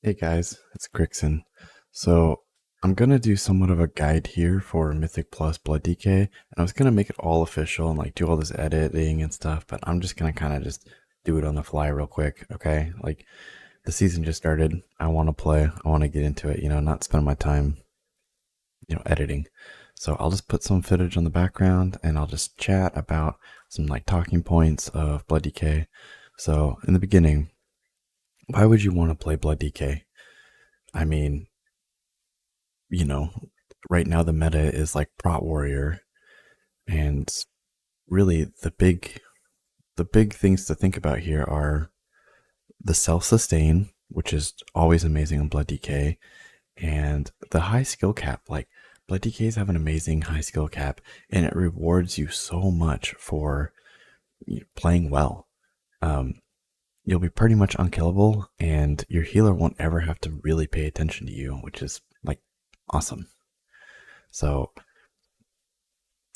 Hey guys, it's Grixon. So I'm gonna do somewhat of a guide here for Mythic Plus Blood DK, and I was gonna make it all official and like do all this editing and stuff, but I'm just gonna kind of just do it on the fly real quick, okay? Like the season just started. I want to play. I want to get into it. Not spend my time, editing. So I'll just put some footage on the background, and I'll just chat about some like talking points of Blood DK. So in the beginning, why would you want to play Blood DK? I mean, you know, right now the meta is like Prot Warrior, and really the big things to think about here are the self sustain, which is always amazing on Blood DK, and the high skill cap. Like Blood DKs have an amazing high skill cap, and it rewards you so much for playing well. Um, you'll be pretty much unkillable, and your healer won't ever have to really pay attention to you, which is like awesome. So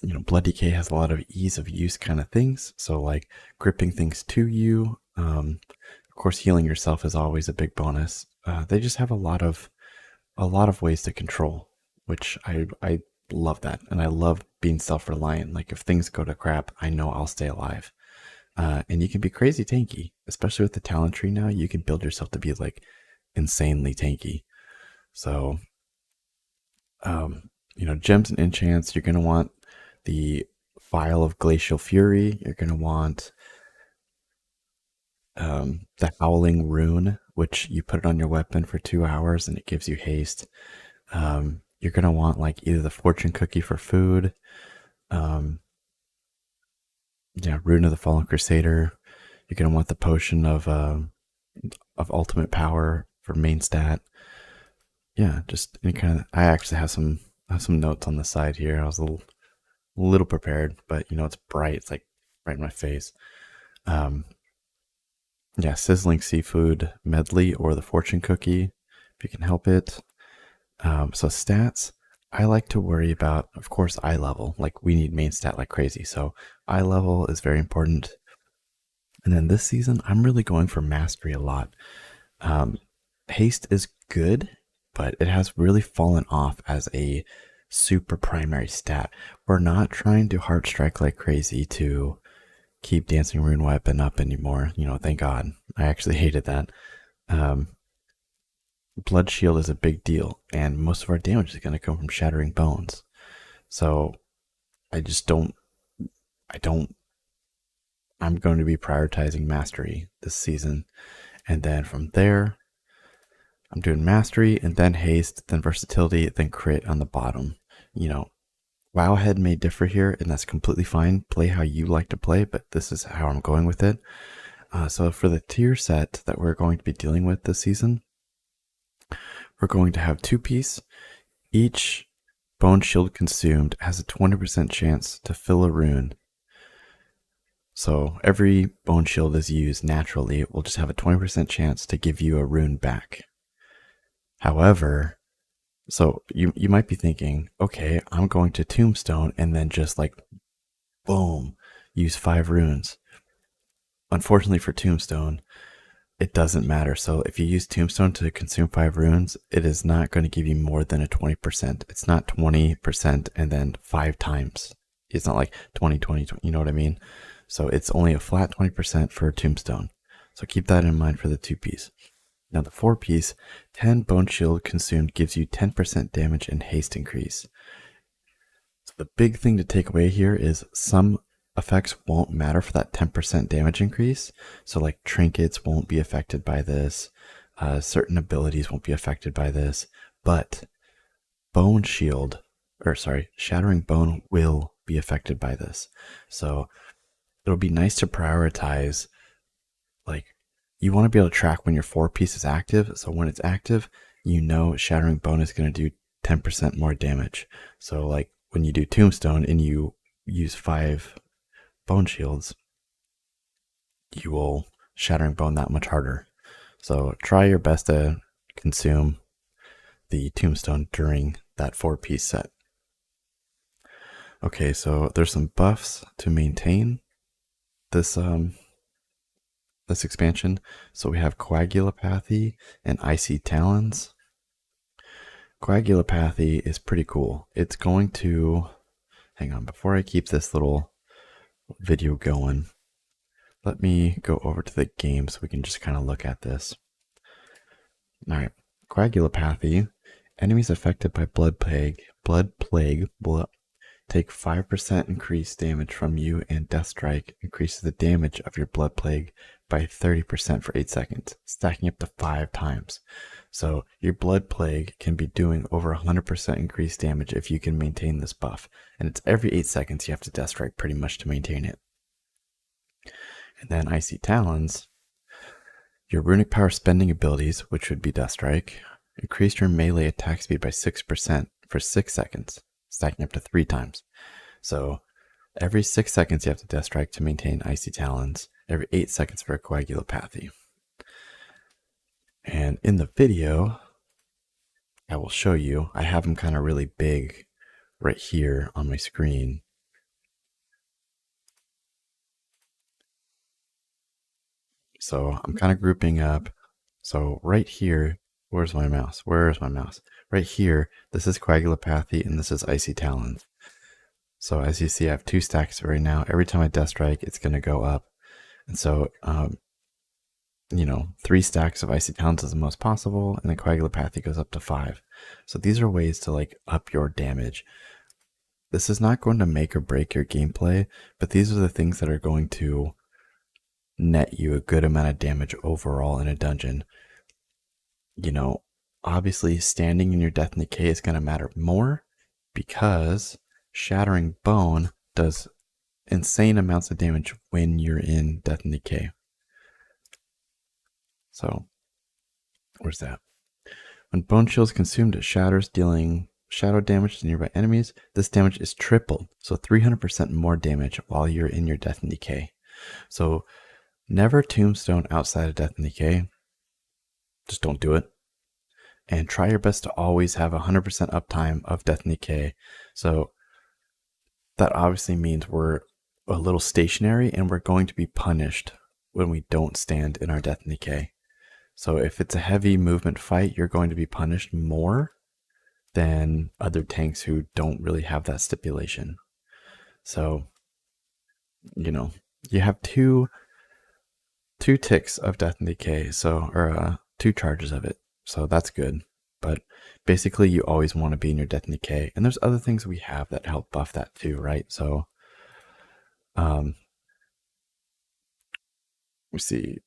Blood DK has a lot of ease of use kind of things. So like gripping things to you. Of course, healing yourself is always a big bonus. They just have a lot of ways to control, which I love that, and I love being self-reliant. Like if things go to crap, I know I'll stay alive. And you can be crazy tanky, especially with the talent tree now. You can build yourself to be like insanely tanky. So gems and enchants, you're going to want the Vial of Glacial Fury. You're going to want the Howling Rune, which you put it on your weapon for 2 hours and it gives you haste. You're going to want like either the Fortune Cookie for food. Um, yeah, Rune of the Fallen Crusader. You're going to want the Potion of Ultimate Power for main stat. Yeah, just any kind of. I actually have some notes on the side here. I was a little prepared, but it's bright. It's like right in my face. Um, yeah, sizzling seafood medley or the fortune cookie, if you can help it. So stats, I like to worry about, of course, eye level. Like we need main stat like crazy, so eye level is very important. And then this season, I'm really going for mastery a lot. Um, Haste is good, but it has really fallen off as a super primary stat. We're not trying to heart strike like crazy to keep Dancing Rune Weapon up anymore. Thank God. I actually hated that. Um, Blood Shield is a big deal, and most of our damage is going to come from Shattering Bones. So I just don't. I don't. I'm going to be prioritizing Mastery this season, and then from there, I'm doing Mastery, and then Haste, then Versatility, then Crit on the bottom. You know, Wowhead may differ here, and that's completely fine. Play how you like to play, but this is how I'm going with it. So for the tier set that we're going to be dealing with this season, we're going to have 2-piece. Each bone shield consumed has a 20% chance to fill a rune. So every bone shield is used naturally. It will just have a 20% chance to give you a rune back. However, so you might be thinking, okay, I'm going to tombstone and then just like boom, use 5 runes. Unfortunately for tombstone, it doesn't matter. So if you use tombstone to consume 5 runes, it is not going to give you more than a 20%. It's not 20% and then 5 times. It's not like 20, 20, 20, you know what I mean? So it's only a flat 20% for tombstone. So keep that in mind for the 2-piece. Now the 4-piece, 10 bone shield consumed gives you 10% damage and haste increase. So the big thing to take away here is some effects won't matter for that 10% damage increase. So like trinkets won't be affected by this. Certain abilities won't be affected by this, but bone shield, or sorry, shattering bone will be affected by this. So it'll be nice to prioritize, like you want to be able to track when your 4-piece is active. So when it's active, shattering bone is going to do 10% more damage. So like when you do tombstone and you use 5 bone shields, you will shattering bone that much harder. So try your best to consume the tombstone during that 4-piece set. Okay, so there's some buffs to maintain this this expansion. So we have Coagulopathy and Icy Talons. Coagulopathy is pretty cool. It's going to, hang on, before I keep this little video going, let me go over to the game so we can just kind of look at this. All right, Coagulopathy. Enemies affected by blood plague, take 5% increased damage from you, and Death Strike increases the damage of your blood plague by 30% for 8 seconds, stacking up to 5 times. So your blood plague can be doing over 100% increased damage if you can maintain this buff. And it's every 8 seconds you have to Death Strike pretty much to maintain it. And then Icy Talons. Your runic power spending abilities, which would be Death Strike, increase your melee attack speed by 6% for 6 seconds, stacking up to 3 times. So every 6 seconds you have to Death Strike to maintain Icy Talons, every 8 seconds for a Coagulopathy. And in the video, I will show you, I have them kind of really big right here on my screen. So I'm kind of grouping up. So right here, where's my mouse? Where's my mouse? Right here, this is Coagulopathy and this is Icy Talons. So as you see, I have 2 stacks right now. Every time I Death Strike, it's going to go up. And so, 3 stacks of Icy Talons is the most possible, and then Coagulopathy goes up to 5. So these are ways to like up your damage. This is not going to make or break your gameplay, but these are the things that are going to net you a good amount of damage overall in a dungeon. Obviously standing in your Death and Decay is going to matter more because Shattering Bone does insane amounts of damage when you're in Death and Decay. So, where's that? When Bone Shield is consumed, it shatters, dealing shadow damage to nearby enemies. This damage is tripled, so 300% more damage while you're in your Death and Decay. So, never Tombstone outside of Death and Decay. Just don't do it. And try your best to always have 100% uptime of Death and Decay. So, that obviously means we're a little stationary and we're going to be punished when we don't stand in our Death and Decay. So if it's a heavy movement fight, you're going to be punished more than other tanks who don't really have that stipulation. So, you have two ticks of Death and Decay, or 2 charges of it. So that's good. But basically you always want to be in your Death and Decay. And there's other things we have that help buff that too, right? So we see,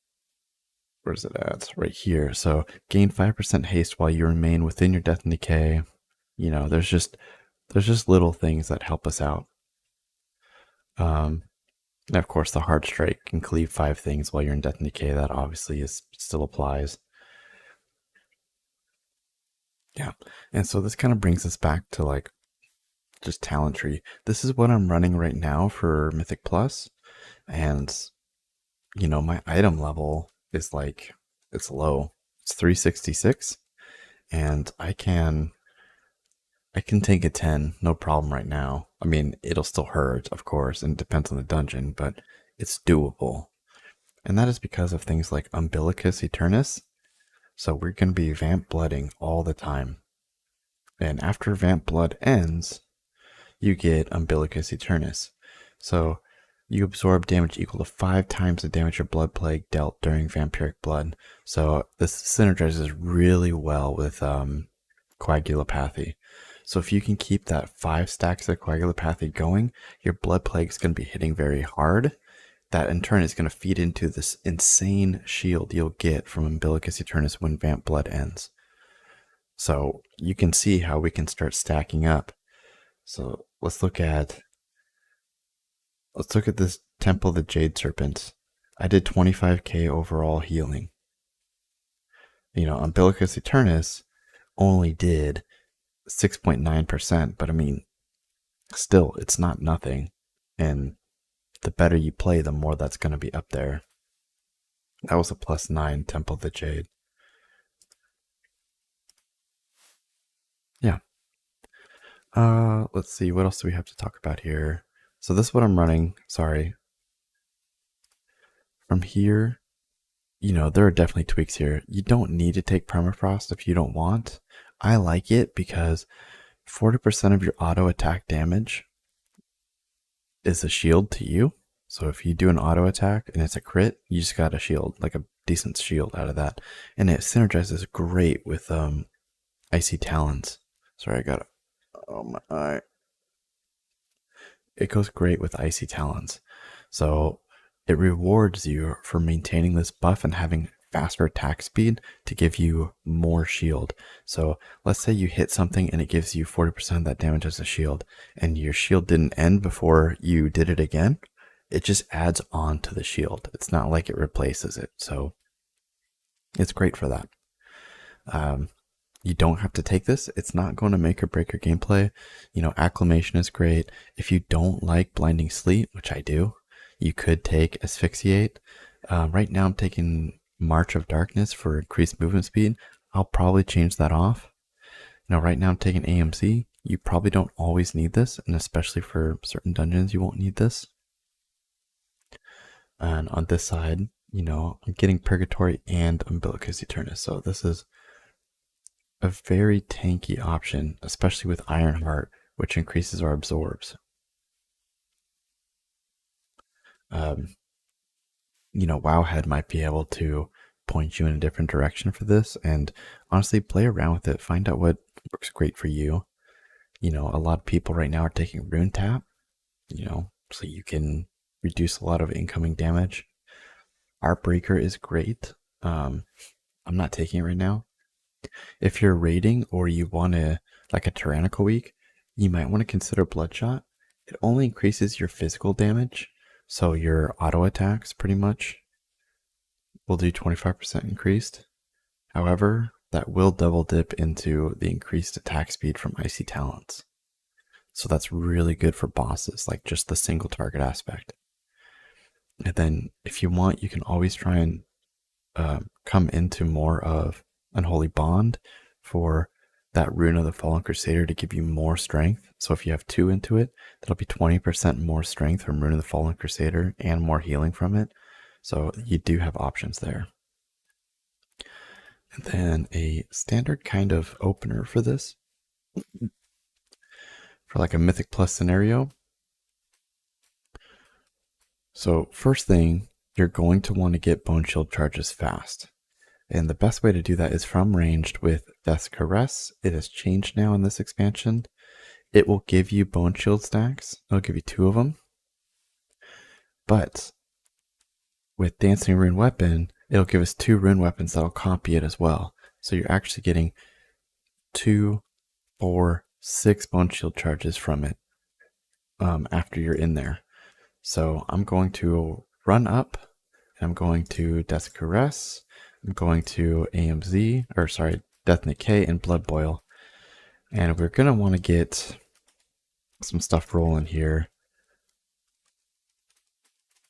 where's it at? Right here. So gain 5% haste while you remain within your Death and Decay. There's just little things that help us out. And of course, the Hard Strike can cleave 5 things while you're in Death and Decay. That obviously still applies. Yeah, and so this kind of brings us back to like just talent tree. This is what I'm running right now for Mythic Plus, and my item level is like, it's low. It's 366, and I can take a 10, no problem right now. I mean, it'll still hurt, of course, and it depends on the dungeon, but it's doable. And that is because of things like Umbilicus Eternus. So we're going to be Vamp Blooding all the time. And after Vamp Blood ends, you get Umbilicus Eternus. So you absorb damage equal to 5 times the damage your blood plague dealt during Vampiric Blood. So this synergizes really well with Coagulopathy. So if you can keep that 5 stacks of Coagulopathy going, your blood plague is going to be hitting very hard. That in turn is going to feed into this insane shield you'll get from Umbilicus Eternus when Vamp Blood ends. So you can see how we can start stacking up. So let's look at this Temple of the Jade Serpent. I did 25k overall healing. Umbilicus Eternus only did 6.9%, but I mean, still, it's not nothing. And the better you play, the more that's going to be up there. That was a +9 Temple of the Jade. Yeah. Let's see, what else do we have to talk about here? So this is what I'm running, sorry. From here there are definitely tweaks here. You don't need to take permafrost if you don't want. I like it because 40% of your auto attack damage is a shield to you. So if you do an auto attack and it's a crit, you just got a shield, like a decent shield out of that. And it synergizes great with Icy Talons. Sorry, I got it. Oh my eye. It goes great with Icy Talons. So it rewards you for maintaining this buff and having faster attack speed to give you more shield. So let's say you hit something and it gives you 40% of that damage as a shield, and your shield didn't end before you did it again. It just adds on to the shield. It's not like it replaces it. So it's great for that. You don't have to take this. It's not going to make or break your gameplay. Acclimation is great. If you don't like Blinding Sleet, which I do, you could take Asphyxiate. Right now I'm taking March of Darkness for increased movement speed. I'll probably change that off. Right now I'm taking AMC. You probably don't always need this, and especially for certain dungeons, you won't need this. And on this side, I'm getting Purgatory and Umbilicus Eternus. So this is a very tanky option, especially with Ironheart, which increases our absorbs. Wowhead might be able to point you in a different direction for this, and honestly, play around with it. Find out what works great for you. A lot of people right now are taking Rune Tap, so you can reduce a lot of incoming damage. Heartbreaker is great. I'm not taking it right now. If you're raiding or you want to, like a tyrannical week, you might want to consider Bloodshot. It only increases your physical damage, so your auto attacks pretty much will do 25% increased. However, that will double dip into the increased attack speed from Icy Talons. So that's really good for bosses, like just the single target aspect. And then if you want, you can always try and come into more of Unholy Bond for that Rune of the Fallen Crusader to give you more strength. So if you have 2 into it, that'll be 20% more strength from Rune of the Fallen Crusader and more healing from it. So you do have options there. And then a standard kind of opener for this, for like a Mythic Plus scenario. So first thing, you're going to want to get Bone Shield charges fast. And the best way to do that is from ranged with Death's Caress. It has changed now in this expansion. It will give you Bone Shield stacks. It'll give you 2 of them. But with Dancing Rune Weapon, it'll give us 2 rune weapons that'll copy it as well. So you're actually getting 2, 4, 6 Bone Shield charges from it after you're in there. So I'm going to run up, and I'm going to Death's Caress. I'm going to Death Decay and Blood Boil. And we're going to want to get some stuff rolling here.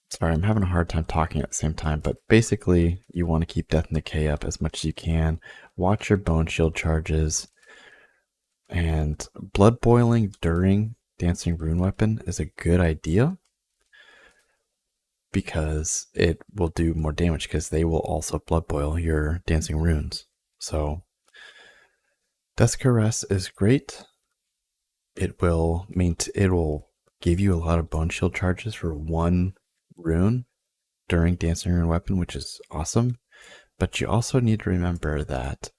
Sorry, I'm having a hard time talking at the same time, but basically you want to keep Death and Decay up as much as you can. Watch your Bone Shield charges. And Blood Boiling during Dancing Rune Weapon is a good idea, because it will do more damage because they will also blood boil your dancing runes. So Death's Caress is great. It will give you a lot of Bone Shield charges for 1 rune during Dancing Rune Weapon, which is awesome. But you also need to remember that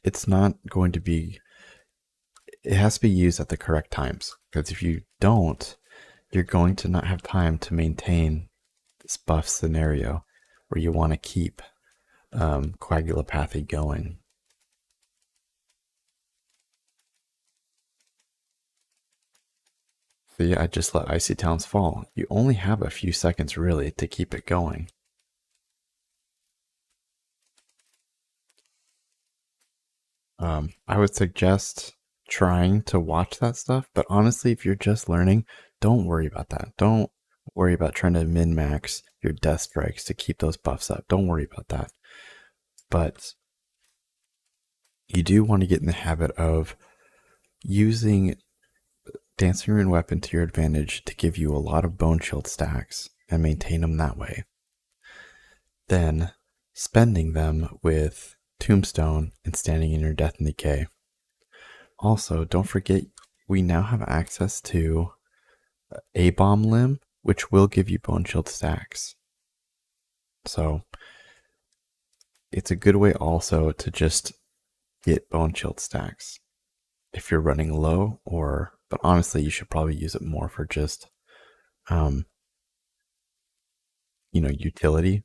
it's not going to be, it has to be used at the correct times, because if you don't, you're going to not have time to maintain this buff scenario where you want to keep coagulopathy going. So yeah, I just let Icy Talons fall. You only have a few seconds really to keep it going. I would suggest trying to watch that stuff, but honestly, if you're just learning, don't worry about that. Don't worry about trying to min-max your death strikes to keep those buffs up. Don't worry about that. But you do want to get in the habit of using Dancing Rune Weapon to your advantage to give you a lot of Bone Shield stacks and maintain them that way. then spending them with Tombstone and standing in your Death and Decay. Also, don't forget we now have access to a bomb limb, which will give you bone shield stacks. So it's a good way also to just get bone shield stacks if you're running low, but honestly you should probably use it more for just utility.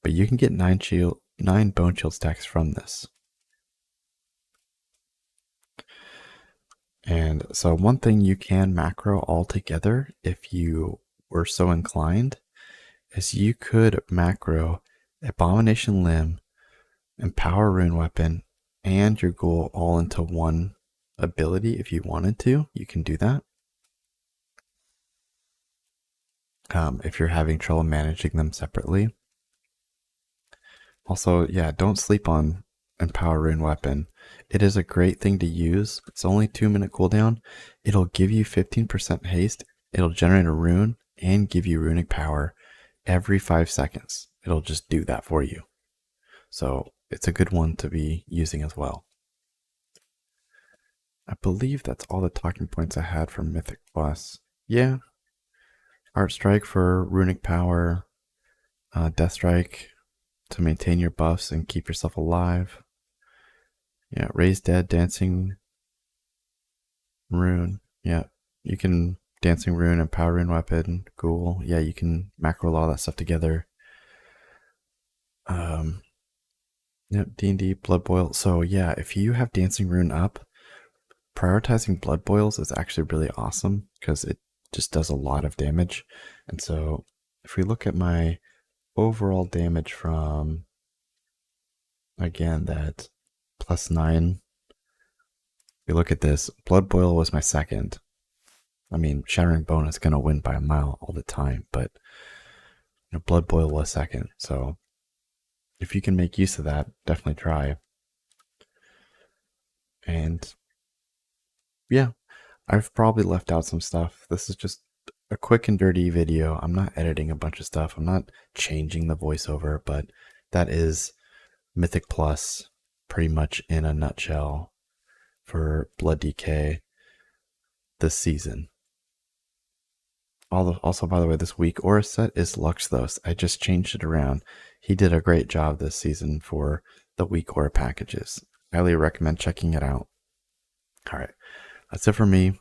But you can get 9 bone shield stacks from this. And so one thing you can macro all together if you were so inclined is you could macro Abomination Limb and Power Rune Weapon and your Ghoul all into one ability if you wanted to. You can do that. If you're having trouble managing them separately. Also, yeah, don't sleep on Empower Rune Weapon. It is a great thing to use. It's only 2-minute cooldown. It'll give you 15% haste. It'll generate a rune and give you runic power every 5 seconds. It'll just do that for you. So it's a good one to be using as well. I believe that's all the talking points I had for Mythic Plus. Yeah. Art Strike for runic power. Death Strike to maintain your buffs and keep yourself alive. Yeah, Raise Dead, Dancing Rune. Yeah, you can Dancing Rune and Power Rune Weapon, Ghoul. Yeah, you can macro all that stuff together. Yep, D&D, Blood Boil. So yeah, if you have Dancing Rune up, prioritizing Blood Boils is actually really awesome because it just does a lot of damage. And so if we look at my overall damage from, again, that +9, we look at this, Blood Boil was my second. I mean, Shattering Bone is going to win by a mile all the time, but Blood Boil was second. So if you can make use of that, definitely try. And yeah, I've probably left out some stuff. This is just a quick and dirty video. I'm not editing a bunch of stuff. I'm not changing the voiceover, but that is Mythic Plus pretty much in a nutshell for Blood DK this season. Also, by the way, this week Aura set is Luxthos. I just changed it around. He did a great job this season for the week Aura packages. Highly recommend checking it out. All right, that's it for me.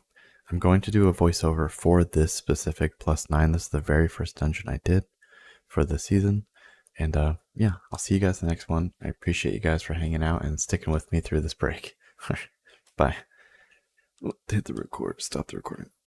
I'm going to do a voiceover for this specific +9. This is the very first dungeon I did for this season. And yeah, I'll see you guys in the next one. I appreciate you guys for hanging out and sticking with me through this break. Bye. Hit the record. Stop the recording.